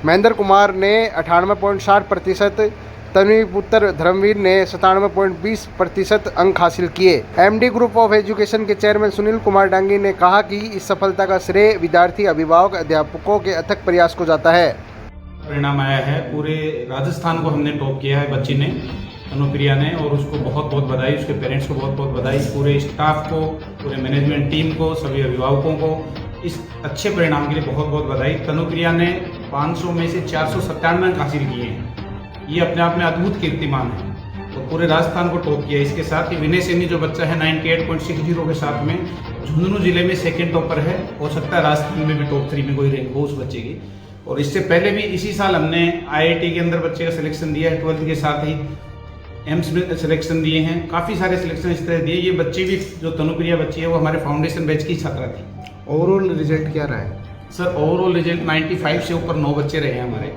महेंद्र कुमार ने 98.60%, तन्वीपुत्र धर्मवीर ने 97.20% अंक हासिल किए। एमडी ग्रुप ऑफ एजुकेशन के चेयरमैन सुनील कुमार डांगी ने कहा कि इस सफलता का श्रेय विद्यार्थी, अभिभावक, अध्यापकों के अथक प्रयास को जाता है। परिणाम आया है, पूरे राजस्थान को हमने टॉप किया है बच्ची ने, अनुप्रिया ने, और उसको बहुत बहुत बधाई, उसके पेरेंट्स को बहुत बहुत बधाई, पूरे स्टाफ को, पूरे मैनेजमेंट टीम को, सभी अभिभावकों को इस अच्छे परिणाम के लिए बहुत बहुत बधाई। तनुप्रिया ने 500 में से 497 अंक हासिल किए हैं, ये अपने आप में अद्भुत कीर्तिमान है, तो पूरे राजस्थान को टॉप किया। इसके साथ ही विनय सैनी जो बच्चा है 98.60 के साथ में झुंझुनू जिले में सेकेंड टॉपर है, हो सकता है राजस्थान में भी टॉप 3 में कोई रैंक हो उस बच्चे की। और इससे पहले भी इसी साल हमने IIT के अंदर बच्चे का सिलेक्शन दिया है, 12th के साथ ही एम्स में सिलेक्शन दिए हैं, काफ़ी सारे सिलेक्शन इस तरह दिए। ये बच्चे भी, जो तनुप्रिया बच्ची है, वो हमारे फाउंडेशन बैच की छात्रा थी। ओवरऑल रिजल्ट क्या रहा है सर? ओवरऑल रिजल्ट 95 से ऊपर 9 बच्चे रहे हैं हमारे,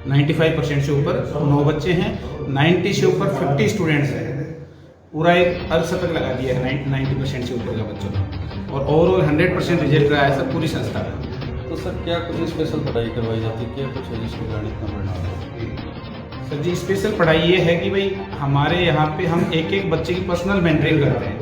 95% से ऊपर 9 बच्चे हैं, 90 से ऊपर 50 स्टूडेंट्स हैं, पूरा एक अर्धशतक लगा दिया है 90% से ऊपर का बच्चों का, और ओवरऑल 100% रिजल्ट रहा है सर पूरी संस्था का। तो सर क्या कुछ स्पेशल पढ़ाई करवाई जाती है, क्या कुछ है जिसके कारण इतना परिणाम है? सर जी, स्पेशल पढ़ाई ये है कि भाई हमारे यहाँ पे हम एक एक बच्चे की पर्सनल मेंटरिंग करते हैं।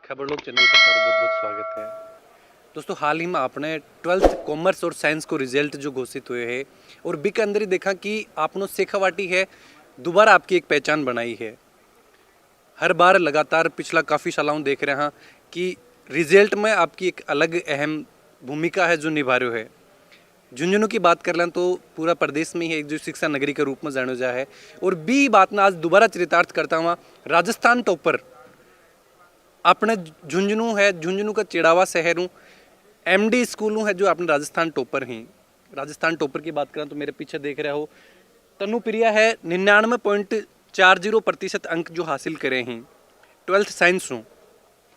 खबर लोग चैनल का बहुत बहुत स्वागत है दोस्तों। हाल ही में आपने 12th कॉमर्स और साइंस को रिजल्ट जो घोषित हुए हैं, और बी के अंदर ही देखा कि आपने शेखावाटी है दोबारा आपकी एक पहचान बनाई है। हर बार लगातार पिछला काफ़ी सालों देख रहे हैं कि रिजल्ट में आपकी एक अलग अहम भूमिका है जो निभा रहे है। झुंझुनू की बात कर लें तो पूरा प्रदेश में ही एक जो शिक्षा नगरी के रूप में जाना जा है, और बी बात में आज दोबारा चरितार्थ करता हुआ राजस्थान टॉपर अपने झुंझुनू है, झुंझुनू का चिड़ावा शहर हूँ, MD स्कूल है जो अपने राजस्थान टॉपर हैं। राजस्थान टॉपर की बात करें तो मेरे पीछे देख रहे हो तनुप्रिया है 99.40% अंक जो हासिल करे हैं 12th साइंस हूँ।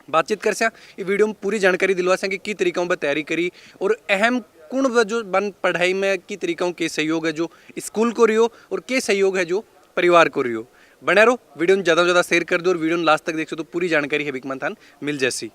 बातचीत कर से ये वीडियो में पूरी जानकारी दिलवा सकें कि तरीकों पर तैयारी करी और अहम कुण वजो बन पढ़ाई में की तरीकों के सहयोग है जो स्कूल को रियो और के सहयोग है जो परिवार को रियो। बने रहो, वीडियो में ज़्यादा से ज़्यादा शेयर कर दो और वीडियो में लास्ट तक देख सो तो पूरी जानकारी है बिकमन थान मिल जैसी।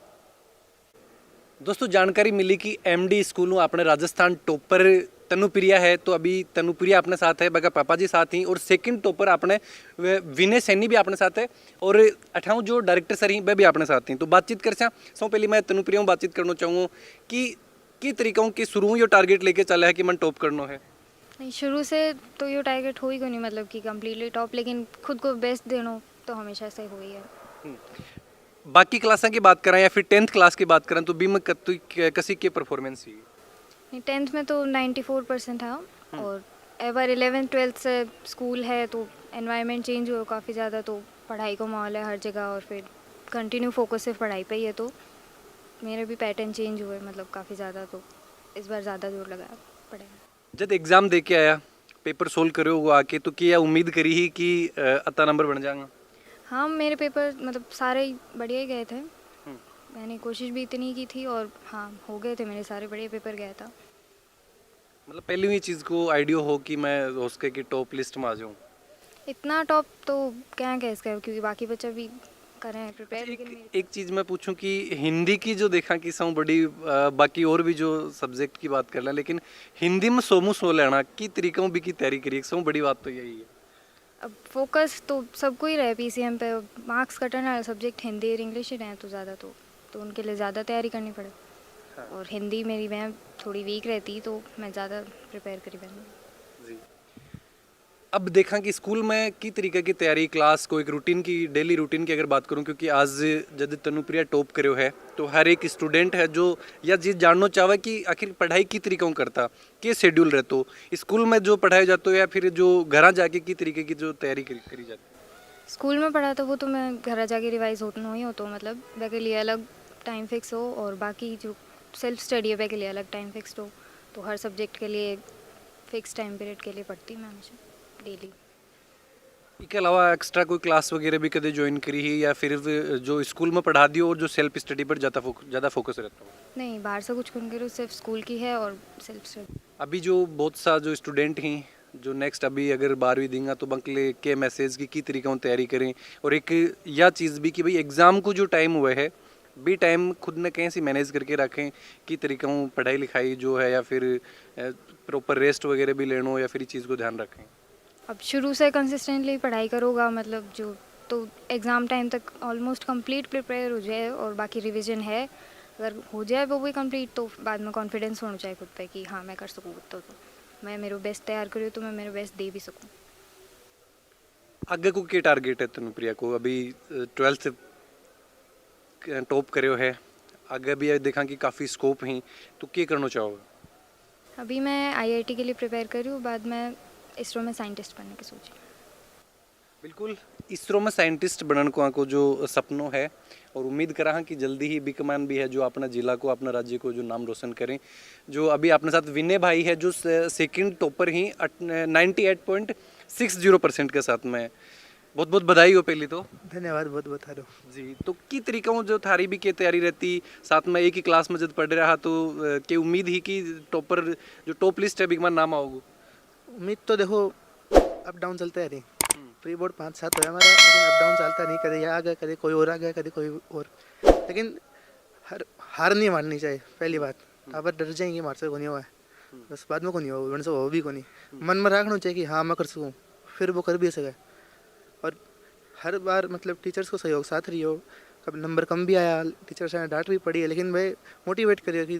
दोस्तों जानकारी मिली कि एमडी स्कूल में अपने राजस्थान टॉपर तनुप्रिया है, तो अभी तनुप्रिया अपने साथ है, बगा पापा जी साथ ही, और सेकंड टॉपर अपने विनय सैनी भी अपने साथ है, और अठाऊ जो डायरेक्टर सर ही वे भी अपने साथ ही। तो बातचीत कर सो पहले मैं तनुप्रिया में बातचीत करना चाहूँगा कि तरीकों के शुरू यो टारगेट लेके चला है कि मन टॉप करना है। नहीं, शुरू से तो ये टारगेट हो ही को नहीं, मतलब कि कम्प्लीटली टॉप, लेकिन खुद को बेस्ट देना तो हमेशा से हो ही है। बाकी क्लासा की बात करें या फिर 10th क्लास की बात करें तो बीम कसी के परफॉर्मेंस ही नहीं, 10th में तो 94% है, और एवर 11th 12th से स्कूल है तो एनवायरनमेंट चेंज हुआ काफ़ी ज़्यादा, तो पढ़ाई का माहौल है हर जगह, और फिर कंटिन्यू फोकस सिर्फ पढ़ाई पे ही है, तो मेरे भी पैटर्न चेंज हुए मतलब काफ़ी ज़्यादा, तो इस बार ज़्यादा जोर लगाया पढ़ाई। जब एग्ज़ाम दे के आया, पेपर सोल्व करो वो आके, तो क्या उम्मीद करी ही कि अता नंबर बन जाएगा? हाँ, मेरे पेपर मतलब सारे ही बढ़िया ही गए थे, मैंने कोशिश भी इतनी की थी, और हाँ हो गए थे मेरे सारे बढ़िया पेपर गया था। मतलब पहली ही चीज़ को आइडिया हो कि मैं उसके की टॉप लिस्ट में आ जाऊँ? इतना टॉप तो क्या कह इसका, क्योंकि बाकी बच्चे भी कर रहे हैं प्रिपेयर, लेकिन मेरी एक चीज़ मैं पूछूं कि हिंदी की जो देखा कि सौ बड़ी बाकी और भी जो सब्जेक्ट की बात कर लें, लेकिन हिंदी में सोमू सो लेना की तरीकों भी की तैयारी करिए, सौ बड़ी बात तो यही है। अब फोकस तो सबको ही रहे पीसीएम पे, मार्क्स कटने वाले सब्जेक्ट हिंदी और इंग्लिश ही रहे तो ज़्यादा, तो उनके लिए ज़्यादा तैयारी करनी पड़े। हाँ। और हिंदी मेरी मैं थोड़ी वीक रहती, तो मैं ज़्यादा प्रिपेयर करी मैंने। जी, अब देखा कि स्कूल में की तरीके की तैयारी, क्लास को एक रूटीन की, डेली रूटीन की अगर बात करूं, क्योंकि आज जब तनुप्रिया टॉप करो है तो हर एक स्टूडेंट है जो या चीज़ जानना चाहे कि आखिर पढ़ाई की तरीकों करता के शेड्यूल रहते स्कूल में जो पढ़ाया जाता है या फिर जो घर जाके की तरीके की जो तैयारी करी जाती। स्कूल में पढ़ा तो वो तो मैं घर जाके रिवाइज होना ही हो, तो मतलब वे के लिए अलग टाइम फिक्स हो, और बाकी जो सेल्फ स्टडी है वे के लिए अलग टाइम फिक्स हो, तो हर सब्जेक्ट के लिए फिक्स टाइम पीरियड के लिए पढ़ती मैं हमेशा डेली। इसके अलावा एक्स्ट्रा कोई क्लास वगैरह भी कभी ज्वाइन करी है या फिर जो स्कूल में पढ़ा दियो और जो सेल्फ स्टडी पर ज़्यादा फोकस रहता हो? नहीं, बाहर से कुछ करूँ करूँ, सिर्फ स्कूल की है और सेल्फ स्टडी। अभी जो बहुत सा जो स्टूडेंट हैं जो नेक्स्ट अभी अगर 12वीं देंगे तो बंकले के मैसेज की तरीक़ों तैयारी करें, और एक यह चीज़ भी कि भाई एग्ज़ाम को जो टाइम हुआ है भी टाइम खुद ने कहीं से मैनेज करके रखें कि तरीक़ों पढ़ाई लिखाई जो है, या फिर प्रॉपर रेस्ट वगैरह भी लेना, या फिर इस चीज़ को ध्यान रखें। अब शुरू से कंसिस्टेंटली पढ़ाई करोगा मतलब जो, तो एग्ज़ाम टाइम तक ऑलमोस्ट कंप्लीट प्रिपेयर हो जाए, और बाकी रिवीजन है अगर हो जाए वो भी कंप्लीट, तो बाद में कॉन्फिडेंस होना चाहिए खुद पे कि हाँ मैं कर सकूँ, तो मैं मेरे बेस्ट तैयार करूँ तो मैं मेरे बेस्ट दे भी सकूँ। आगे को क्या टारगेट है तनुप्रिया को? अभी 12th टॉप करो है, आगे भी देखा कि काफ़ी स्कोप हैं, तो क्या करना चाहोगे? अभी मैं आईआईटी के लिए प्रिपेयर कर रही हूँ, बाद में इसरो में साइंटिस्ट बनने की सोची। बिल्कुल, इसरो में साइंटिस्ट बनने को जो सपनों है, और उम्मीद करा कि जल्दी ही बिकमान भी है जो अपना जिला को, अपना राज्य को जो नाम रोशन करें। जो अभी अपने साथ विनय भाई है जो सेकंड टॉपर ही 98.60% के साथ में। बहुत बहुत बधाई हो पहली तो। धन्यवाद, बहुत बहुत हारो जी, तो की तरीकों जो थारी भी की तैयारी रहती, साथ में एक ही क्लास में जब पढ़ रहा तो क्या उम्मीद ही कि टॉपर जो टॉप लिस्ट है बिकमान नाम आओगे? उम्मीद तो देखो अप डाउन चलते है, नहीं प्री बोर्ड 5-7 है हमारा, लेकिन अप डाउन चलता नहीं, कभी आ गया, कभी कोई और आ गया, कभी कोई और, लेकिन हार नहीं माननी चाहिए पहली बात। आप डर जाएंगे मार से को नहीं हुआ है, बस बाद में को नहीं हुआ, वन से हो भी को नहीं, मन में रखना चाहिए कि हाँ मैं कर सकूँ, फिर वो कर भी सके। और हर बार मतलब टीचर्स को सहयोग साथ रही हो, कभी नंबर कम भी आया, टीचर्स ने डांट भी पड़ी है, लेकिन भाई मोटिवेट करिए कि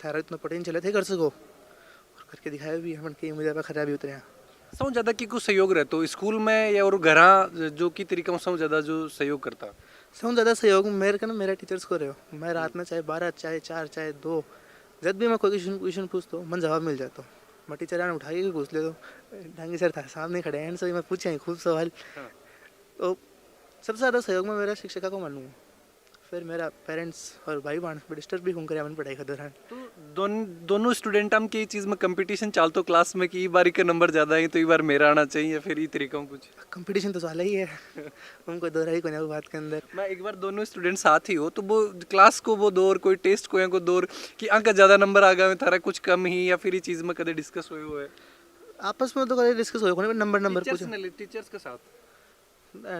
थारा इतना पोटेंशियल है, थे कर सको, और करके दिखाया भी हम कि मुझे खराब भी उतरे। सबसे ज़्यादा की कुछ सहयोग रहता हो स्कूल में या और घर जो की तरीका सबसे ज़्यादा जो सहयोग करता? सबसे ज़्यादा सहयोग मेरे का ना मेरे टीचर्स को रहे हो। मैं रात में चाहे 12 चाहे 4 चाहे 2 जब भी मैं कोई क्वेश्चन पूछता हूँ मन जवाब मिल जाता हूँ। मैं टीचर आने उठा के पूछ ले तो ढंगी सर था सामने खड़े हैं, सभी मैं पूछे खूब सवाल। तो सबसे ज़्यादा सहयोग में मेरा शिक्षिका को मानूंगा, फिर मेरा पेरेंट्स और भाई बहन डिस्टर्ब भी करे अपन पढ़ाई के दौरान। तो दोनों स्टूडेंट हम की चीज़ में कंपटीशन चालतो क्लास में कि ई बारी के नंबर ज़्यादा है तो ई बार मेरा आना चाहिए, फिर ये तरीका कुछ। कंपटीशन तो साला ही है उनको दो ही को नहीं बात के अंदर। मैं एक बार दोनों स्टूडेंट साथ ही हो तो वो क्लास को वो दौर कोई टेस्ट को या को दौर कि अंक ज़्यादा नंबर आ गए थारा कुछ कम ही या फिर ये चीज़ में कदे डिस्कस हुए हुए आपस में तो कभी डिस्कस हो नंबर कुछ टीचर्स के साथ।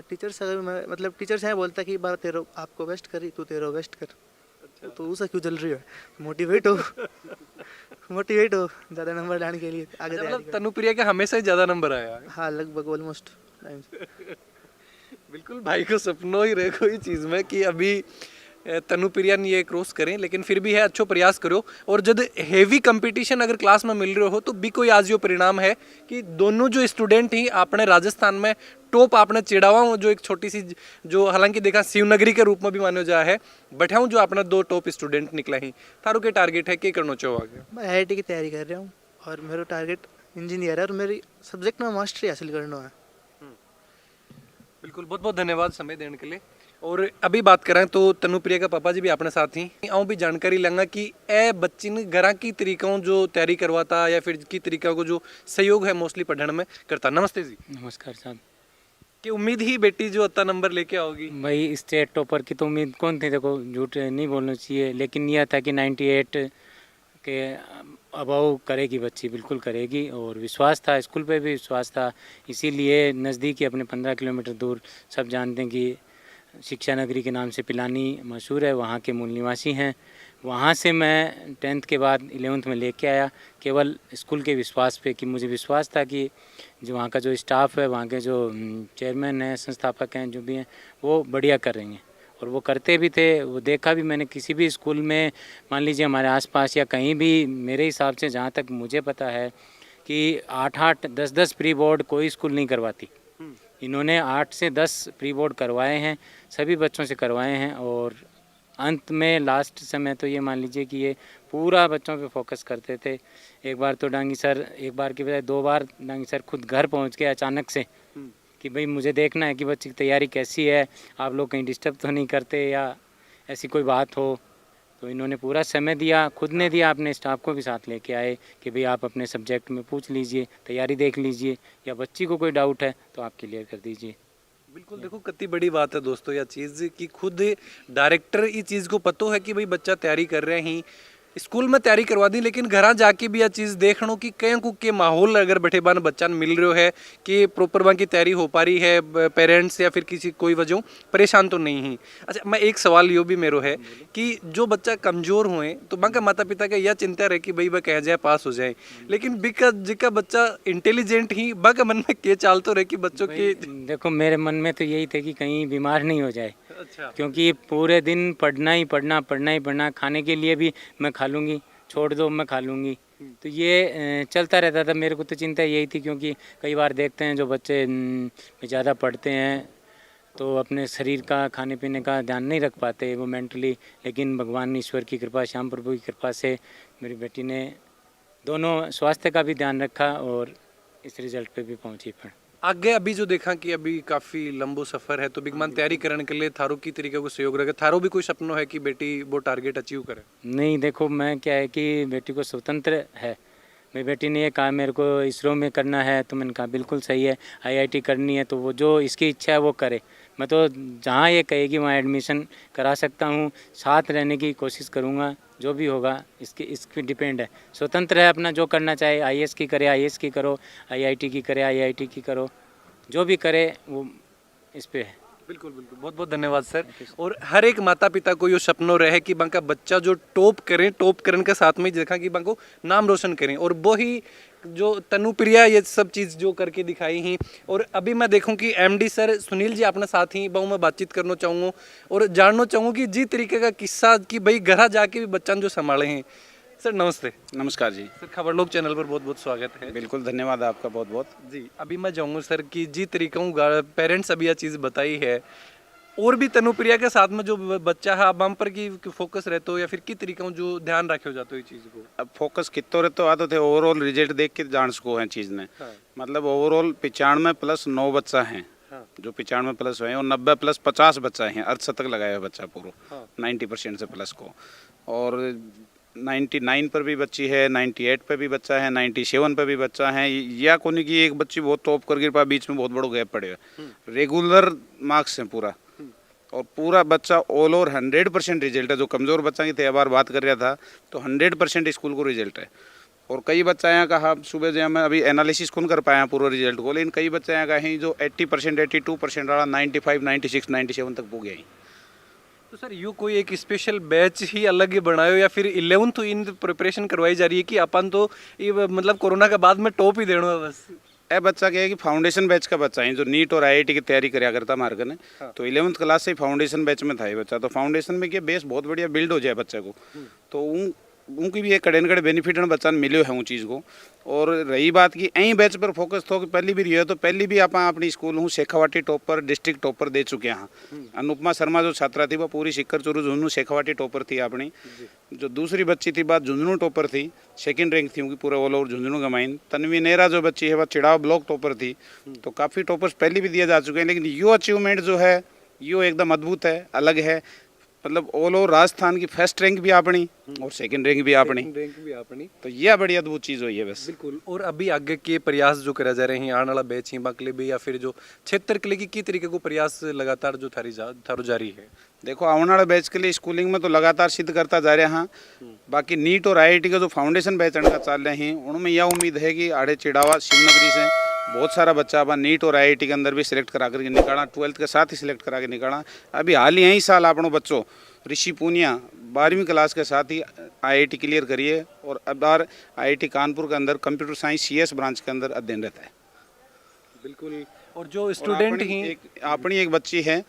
टीचर्स अगर मैं मतलब टीचर्स हैं बोलता कि बार तेरो आपको वेस्ट करी तू तेरो वेस्ट कर। तो उसे क्यों चल रही है, मोटिवेट हो मोटिवेट हो ज़्यादा नंबर लाने के लिए आगे मतलब तनुप्रिया के हमेशा ही ज़्यादा नंबर आया है। हाँ लगभग ऑलमोस्ट टाइम्स। बिल्कुल भाई को सपनों ही रहे कोई चीज़ में कि अभी तनुप्रिया ने ये क्रॉस करें, लेकिन फिर भी है अच्छो प्रयास करो। और जब हेवी कंपटीशन अगर क्लास में मिल रहे हो तो भी कोई आज यो परिणाम है कि दोनों जो स्टूडेंट ही अपने राजस्थान में टॉप आपने चिड़ावा जो एक छोटी सी जो हालांकि देखा शिवनगरी के रूप में भी मानो जा है बैठा जो अपना 2 टॉप स्टूडेंट निकला ही थारो के टारगेट है क्या करना चाहो आगे? मैं IIT की तैयारी कर रहा हूँ और मेरा टारगेट इंजीनियर है और मेरी सब्जेक्ट में मास्टरी हासिल करना है। बिल्कुल, बहुत बहुत धन्यवाद समय देने के लिए। और अभी बात करें तो तनुप्रिया का पापा जी भी अपने साथ ही आऊँ भी जानकारी लेंगा कि ए बच्ची ने घर की तरीकों जो तैयारी करवाता या फिर की तरीका को जो सहयोग है मोस्टली पढ़ने में करता। नमस्ते जी। नमस्कार साहब। कि उम्मीद ही बेटी जो इतना नंबर लेके आओगी? भाई स्टेट टॉपर की तो उम्मीद कौन थी, देखो झूठ नहीं बोलना चाहिए, लेकिन यह था कि 98 के अबाव करेगी बच्ची, बिल्कुल करेगी। और विश्वास था, स्कूल पे भी विश्वास था, इसीलिए नज़दीक ही अपने 15 किलोमीटर दूर सब जानते हैं कि शिक्षा नगरी के नाम से पिलानी मशहूर है, वहाँ के मूल निवासी हैं। वहाँ से मैं 10th के बाद 11th में लेके आया केवल स्कूल के विश्वास पे, कि मुझे विश्वास था कि जो वहाँ का जो स्टाफ है, वहाँ के जो चेयरमैन हैं, संस्थापक हैं, जो भी हैं, वो बढ़िया कर रही हैं और वो करते भी थे। वो देखा भी मैंने किसी भी स्कूल में, मान लीजिए हमारे आसपास या कहीं भी, मेरे हिसाब से जहाँ तक मुझे पता है कि 8-8, 10-10 प्री बोर्ड कोई स्कूल नहीं करवाती। इन्होंने 8 से 10 प्री बोर्ड करवाए हैं, सभी बच्चों से करवाए हैं। और अंत में लास्ट समय तो ये मान लीजिए कि ये पूरा बच्चों पे फोकस करते थे। एक बार तो डांगी सर, एक बार की बजाय 2 बार डांगी सर खुद घर पहुंच गए अचानक से कि भाई मुझे देखना है कि बच्चे की तैयारी कैसी है, आप लोग कहीं डिस्टर्ब तो नहीं करते या ऐसी कोई बात हो। तो इन्होंने पूरा समय दिया, खुद ने दिया, अपने स्टाफ को भी साथ लेके आए कि भाई आप अपने सब्जेक्ट में पूछ लीजिए, तैयारी देख लीजिए, या बच्ची को कोई डाउट है तो आप क्लियर कर दीजिए। बिल्कुल, देखो कितनी बड़ी बात है दोस्तों यह चीज़ कि खुद डायरेक्टर इस चीज़ को पता है कि भाई बच्चा तैयारी कर रहे हैं, स्कूल में तैयारी करवा दी, लेकिन घर जाके भी यह चीज़ देखना कि कहीं को के माहौल अगर बैठे बान बच्चा मिल रहे है कि प्रॉपर वहाँ की तैयारी हो पा रही है, पेरेंट्स या फिर किसी कोई वजह परेशान तो नहीं ही। अच्छा, मैं एक सवाल यो भी मेरो है कि जो बच्चा कमज़ोर हुए तो वहाँ का माता पिता का यह चिंता रहे कि भाई वह कह जाए पास हो जाए, लेकिन बिका जिका बच्चा इंटेलिजेंट ही वहाँ का मन में क्या चाल तो रहे कि बच्चों के। देखो मेरे मन में तो यही था कि कहीं बीमार नहीं हो जाए। अच्छा। क्योंकि पूरे दिन पढ़ना ही पढ़ना, पढ़ना ही पढ़ना, खाने के लिए भी मैं खा लूँगी, छोड़ दो मैं खा लूँगी, तो ये चलता रहता था। मेरे को तो चिंता यही थी, क्योंकि कई बार देखते हैं जो बच्चे ज़्यादा पढ़ते हैं तो अपने शरीर का, खाने पीने का ध्यान नहीं रख पाते वो मेंटली, लेकिन भगवान ईश्वर की कृपा, श्याम प्रभु की कृपा से मेरी बेटी ने दोनों स्वास्थ्य का भी ध्यान रखा और इस रिजल्ट पे भी पहुंची। पर आगे अभी जो देखा कि अभी काफ़ी लंबो सफ़र है तो बिगमान तैयारी करने के लिए थारो की तरीके को सहयोग रखे, थारो भी कोई सपना है कि बेटी वो टारगेट अचीव करे? नहीं, देखो मैं क्या है कि बेटी को स्वतंत्र है। मेरी बेटी ने ये कहा मेरे को इसरो में करना है, तो मैंने कहा बिल्कुल सही है, IIT करनी है तो वो जो इसकी इच्छा है वो करे। मैं तो जहाँ ये कहेगी वहाँ एडमिशन करा सकता हूँ, साथ रहने की कोशिश करूँगा, जो भी होगा इस पे डिपेंड है। स्वतंत्र है, अपना जो करना चाहे, IAS की करे IAS की करो, IIT की करे IIT की करो, जो भी करे वो इस पे है। बिल्कुल बिल्कुल, बहुत बहुत धन्यवाद सर। और हर एक माता पिता को ये सपनों रहे कि बांका बच्चा जो टॉप करें, टॉप करने के साथ में देखा कि बांको नाम रोशन करें, और वो ही जो तनुप्रिया ये सब चीज़ जो करके दिखाई ही। और अभी मैं देखूं कि MD सर सुनील जी अपने साथ ही बहु मैं बातचीत करना चाहूँगा और जानना चाहूँगा कि जी तरीके का किस्सा कि भाई घर जाके भी बच्चन जो संभाले हैं। सर नमस्ते। नमस्कार जी। सर खबर लोग चैनल पर बहुत बहुत स्वागत है। बिल्कुल, धन्यवाद आपका बहुत बहुत। जी, अभी मैं जाऊँगा सर कि जी तरीकों पेरेंट्स अभी यह चीज़ बताई है, और भी तनुप्रिया के साथ में जो बच्चा है अब हम पर की फोकस रहते हो या फिर की तरीकों जो ध्यान रखे जाते हो ये चीज़ को? अब फोकस कितो रहते आते थे, ओवरऑल रिजल्ट देख के जान सको है चीज़ ने। हाँ। मतलब ओवरऑल 95 + 9 बच्चा हैं। हाँ। जो 95+ हुए हैं, और 90+50 बच्चा है, अर्धशतक लगाया है बच्चा पूरा, 90% से प्लस को। और 99 पर भी बच्ची है, 98 पे भी बच्चा है, 97 पे भी बच्चा है। या कोनी की एक बच्ची बहुत टॉप कर गिर पा, बीच में बहुत बड़ो गैप पड़े हुए, रेगुलर मार्क्स हैं पूरा। और पूरा बच्चा ऑल ओवर 100% रिजल्ट है। जो कमज़ोर बच्चा की त्यौहार बात कर रहा था, तो 100% स्कूल को रिजल्ट है। और कई बच्चा यहाँ कहा सुबह जो मैं अभी एनालिसिस कौन कर पाया पूरा रिजल्ट को, लेकिन कई बच्चे यहाँ कहें जो 80%, 82% वाला 95, 96, 97 तक पहुँच गया। तो सर यूँ कोई एक स्पेशल बैच ही अलग ही बनाए हो, या फिर 11th इन प्रिपरेशन करवाई जा रही है कि अपन तो ये मतलब कोरोना के बाद में टॉप ही देना है बस? ए बच्चा क्या है कि फाउंडेशन बैच का बच्चा है, जो नीट और आईआईटी की तैयारी कराया करता मार्ग ने। तो 11th क्लास से फाउंडेशन बैच में था ये बच्चा। तो फाउंडेशन में क्या बेस बहुत बढ़िया बिल्ड हो जाए बच्चे को, तो उनकी भी एक कड़े न कड़े बेनिफिट बच्चा मिले है उन चीज़ को। और रही बात की यही बैच पर फोकस थो कि पहली भी रही है, तो पहली भी आप अपनी स्कूल हूँ शेखावाटी टॉपर, डिस्ट्रिक्ट टॉपर दे चुके हैं। अनुपमा शर्मा जो छात्रा थी वो पूरी सिक्कर चुरू झुंझुनू शेखावाटी टॉपर थी अपनी। जो दूसरी बच्ची थी बात झुंझुनू टॉपर थी, सेकंड रैंक थी उनकी पूरे ऑल ओवर झुंझुनू गमाइन। तन्वी नेहरा जो बच्ची है वह चिड़ाव ब्लॉक टॉपर थी। तो काफ़ी टॉपर्स पहले भी दिए जा चुके हैं, लेकिन यो अचीवमेंट जो है यो एकदम अद्भुत है, अलग है। मतलब ऑल ओवर राजस्थान की फर्स्ट रैंक भी अपनी और सेकंड रैंक भी अपनी, तो यह बड़ी अद्भुत चीज़ हुई है बस। बिल्कुल। और अभी आगे के प्रयास जो करा जा रहे हैं आने वाला बैच ही बाकले भी, या फिर जो क्षेत्र के लिए की तरीके को प्रयास लगातार जो थारो जारी है? देखो आने वाले बैच के लिए स्कूलिंग में तो लगातार सिद्ध करता जा रहे हैं। बाकी नीट और आईआईटी का जो फाउंडेशन बैच का चल रहे हैं, उनमें यह उम्मीद है कि आड़े चिड़ावा शिवनगरी से बहुत सारा बच्चा अपन नीट और आईआईटी के अंदर भी सिलेक्ट करा करके निकाला, 12th के साथ ही सिलेक्ट करा के निकाला। अभी हाल ही यही साल अपनों बच्चों ऋषि पूनिया 12वीं क्लास के साथ ही आईआईटी क्लियर करिए, और अब बार आईआईटी कानपुर के अंदर कंप्यूटर साइंस CS ब्रांच के अंदर अध्ययनरत है। बिल्कुल। और जो स्टूडेंट ही अपनी एक बच्ची है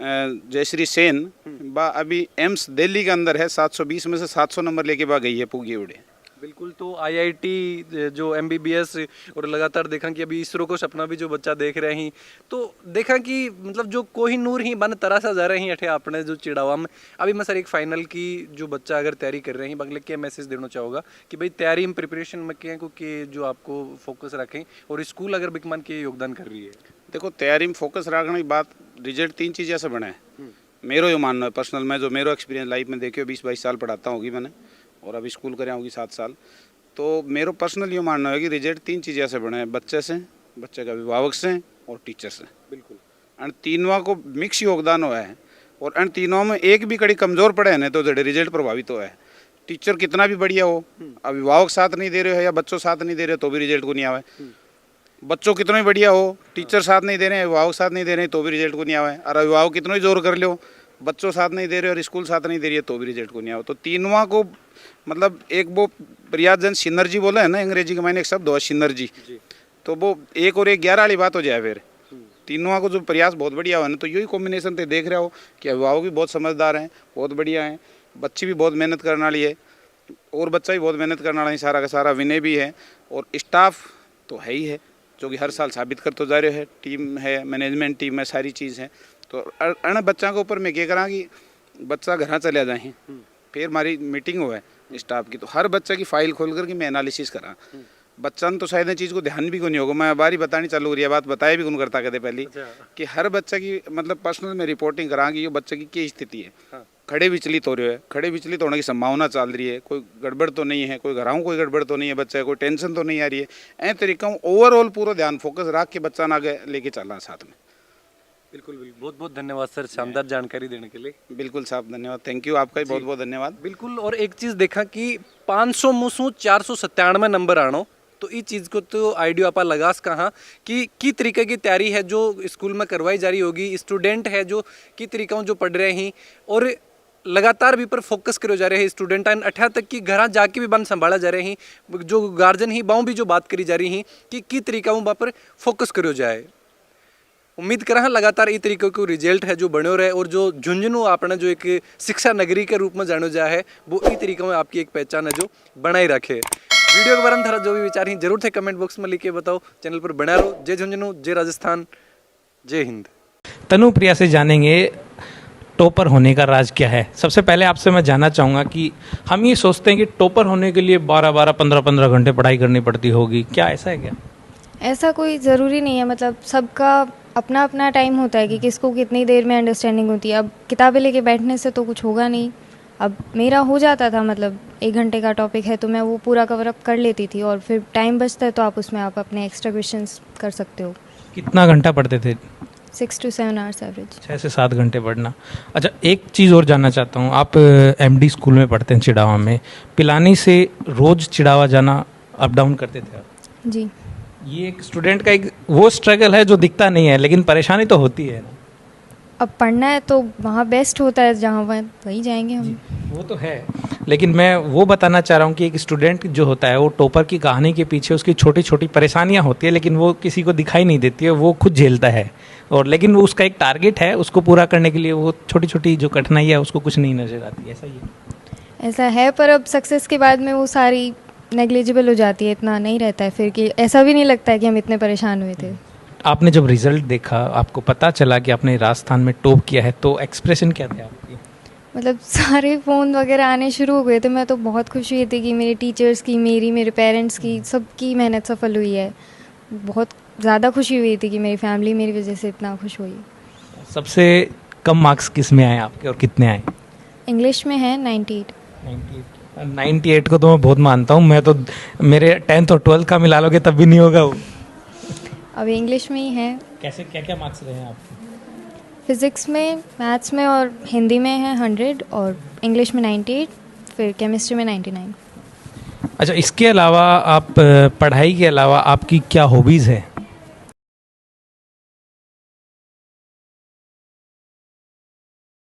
जयश्री सेन, बा अभी एम्स दिल्ली के अंदर है, 720 में से 700 नंबर लेके बा गई है पूगी उड़े। बिल्कुल। तो IIT जो MBBS, और लगातार देखा कि अभी इसरो को सपना भी जो बच्चा देख रहे हैं, तो देखा कि मतलब जो कोहिनूर ही बन तरासा जा रहे हैं अठे आपने जो चिड़ावा में। अभी मैं सर एक फाइनल की जो बच्चा अगर तैयारी कर रहे हैं बगले के मैसेज देना चाहूँगा कि भाई तैयारी में प्रिपरेशन में क्या कि जो आपको फोकस रखें, और स्कूल अगर बिकमान के योगदान कर रही है? देखो तैयारी में फोकस रखने की बात, रिजल्ट 3 चीज़ ऐसे बने हैं। मेरो ये मानना है पर्सनल, मैं जो मेरो एक्सपीरियंस लाइफ में देखे 20-22 साल पढ़ाता होगी मैंने, और अभी स्कूल कर होगी 7 साल। तो मेरो पर्सनल ये मानना है कि रिजल्ट 3 चीज़ ऐसे बने हैं, बच्चे से, बच्चे का अभिभावक से और टीचर से। बिल्कुल। एंड तीनों को मिक्स योगदान हुआ है, और एंड तीनों में एक भी कड़ी कमज़ोर पड़े हैं तो जड़े रिजल्ट प्रभावित हुआ है। टीचर कितना भी बढ़िया हो, अभिभावक साथ नहीं दे रहे हो या बच्चों साथ नहीं दे रहे तो भी रिजल्ट को नहीं आवे। बच्चों कितना ही बढ़िया हो, टीचर साथ नहीं दे रहे हैं, अभिभावक साथ नहीं दे रहे हैं तो भी रिजल्ट को नहीं आवे। और अभिभावक कितना ही जोर कर लो, बच्चों साथ नहीं दे रहे और स्कूल साथ नहीं दे रही है तो भी रिजल्ट को नहीं आवे। तो तीनों को मतलब एक वो प्रयासजन सिनर्जी बोला है ना अंग्रेजी के मायने एक शब्द हो सिनर्जी, तो वो 1 और 1 11 वाली बात हो जाए। फिर तीनों को जो प्रयास बहुत बढ़िया हो ना, तो यही कॉम्बिनेशन तो देख रहे हो कि अभिभावक भी बहुत समझदार हैं, बहुत बढ़िया हैं, बच्ची भी बहुत मेहनत करने वाली है और बच्चा भी बहुत मेहनत करने वाला है, सारा का सारा विनय भी है, और स्टाफ तो है ही है जो कि हर साल साबित कर तो जा रहे है। टीम है, मैनेजमेंट टीम है, सारी चीज़ है। तो अण बच्चा के ऊपर मैं क्या करा कि बच्चा घर चले जाए, फिर हमारी मीटिंग हुआ है स्टाफ की, तो हर बच्चे की फाइल खोल कर के मैं एनालिसिस करा। बच्चा ने तो शायद ये चीज़ को ध्यान भी को नहीं होगा, मैं बारी बतानी चालू रही है बात, बताया भी कौन करता कहते पहले कि हर बच्चे की मतलब पर्सनल में रिपोर्टिंग करा कि ये बच्चे की क्या स्थिति है। खड़े विचलित हो रहे है, खड़े विचलित होने की संभावना चल रही है, कोई गड़बड़ तो नहीं है, कोई घराओं कोई गड़बड़ तो नहीं है, बच्चे कोई टेंशन तो नहीं आ रही है। ऐ तरीका ओवरऑल पूरा ध्यान फोकस रख के बच्चा ना आगे लेके चलना साथ में। बिल्कुल बिल्कुल। बहुत बहुत धन्यवाद सर शानदार जानकारी देने के लिए। बिल्कुल साहब धन्यवाद, थैंक यू, आपका भी बहुत बहुत धन्यवाद। बिल्कुल। और एक चीज़ देखा कि 500 मुसू 497 नंबर आनो, तो इस चीज़ को तो आइडियो आप लगास कहाँ कि की तरीके की तैयारी है जो स्कूल में करवाई जा रही होगी, स्टूडेंट है जो की तरीका जो पढ़ रहे हैं, और लगातार भी पर फोकस करो जा रहे हैं स्टूडेंट एंड 18 तक की घर जाके भी बन संभाला जा रहे हैं, जो गार्जियन ही बाँव भी जो बात करी जा रही हैं कि की तरीका वहाँ पर फोकस करो जाए। उम्मीद कर लगातार इस तरीके को रिजल्ट है जो बनो रहे, और जो झुंझुनू आपने जो एक शिक्षा नगरी के रूप में जानो जा है वो इस तरीके में आपकी एक पहचान है जो बनाए रखे। वीडियो के बारे में थारा जो भी विचार हैं जरूर थे कमेंट बॉक्स में लिख के बताओ। चैनल पर बना रहो। जय झुंझुनू, जय राजस्थान, जय हिंद। तनुप्रिया से जानेंगे टॉपर होने का राज क्या है। सबसे पहले आपसे मैं जानना चाहूँगा कि हम ये सोचते हैं कि टॉपर होने के लिए 12-12, 15-15 घंटे पढ़ाई करनी पड़ती होगी, क्या ऐसा है क्या? ऐसा कोई ज़रूरी नहीं है, मतलब सबका अपना अपना टाइम होता है कि किसको कितनी देर में अंडरस्टैंडिंग होती है। अब किताबें लेके बैठने से तो कुछ होगा नहीं। अब मेरा हो जाता था, मतलब 1 घंटे का टॉपिक है तो मैं वो पूरा कवर अप कर लेती थी, और फिर टाइम बचता है तो आप उसमें आप अपने एक्स्ट्रा क्वेश्चंस कर सकते हो। कितना घंटा पढ़ते थे? 6 to 7 आवर्स एवरेज। 6 से 7 घंटे पढ़ना। अच्छा, एक चीज़ और जानना चाहता हूँ, आप एमडी स्कूल में पढ़ते हैं चिड़ावा में, पिलानी से रोज़ चिड़ावा जाना अप डाउन करते थे आप? जी। ये एक स्टूडेंट का एक वो स्ट्रगल है जो दिखता नहीं है, लेकिन परेशानी तो होती है ना। अब पढ़ना है तो वहाँ बेस्ट होता है, जहाँ वहीं जाएंगे हम। वो तो है, लेकिन मैं वो बताना चाह रहा हूँ कि एक स्टूडेंट जो होता है वो टॉपर की कहानी के पीछे उसकी छोटी छोटी परेशानियाँ होती है, लेकिन वो किसी को दिखाई नहीं देती है, वो खुद झेलता है, और लेकिन वो उसका एक टारगेट है, उसको पूरा करने के लिए वो छोटी छोटी जो कठिनाई है उसको कुछ नहीं नजर आती है। ऐसा ही है? ऐसा है, पर अब सक्सेस के बाद में वो सारी नेग्लिजिबल हो जाती है, इतना नहीं रहता है फिर कि ऐसा भी नहीं लगता है कि हम इतने परेशान हुए थे। आपने जब रिजल्ट देखा, आपको पता चला कि आपने राजस्थान में टॉप किया है, तो एक्सप्रेशन क्या थे आपकी? मतलब सारे फ़ोन वगैरह आने शुरू हो गए थे। मैं तो बहुत खुश हुई थी कि मेरे टीचर्स की, मेरे पेरेंट्स की, सबकी मेहनत सफल हुई है। बहुत ज़्यादा खुशी हुई थी कि मेरी फैमिली मेरी वजह से इतना खुश हुई। सबसे कम मार्क्स किस में आए आपके और कितने आए? इंग्लिश में है 98। 98 को तो मैं बहुत मानता हूँ, मैं तो मेरे 10th और 12th का मिला लोगे तब भी नहीं होगा वो। अब इंग्लिश में ही है। कैसे क्या क्या मार्क्स रहे हैं आपके? फिज़िक्स में, मैथ्स में और हिंदी में है 100, और इंग्लिश में 98, फिर केमिस्ट्री में 99। अच्छा, इसके अलावा आप पढ़ाई के अलावा आपकी क्या हॉबीज़ है?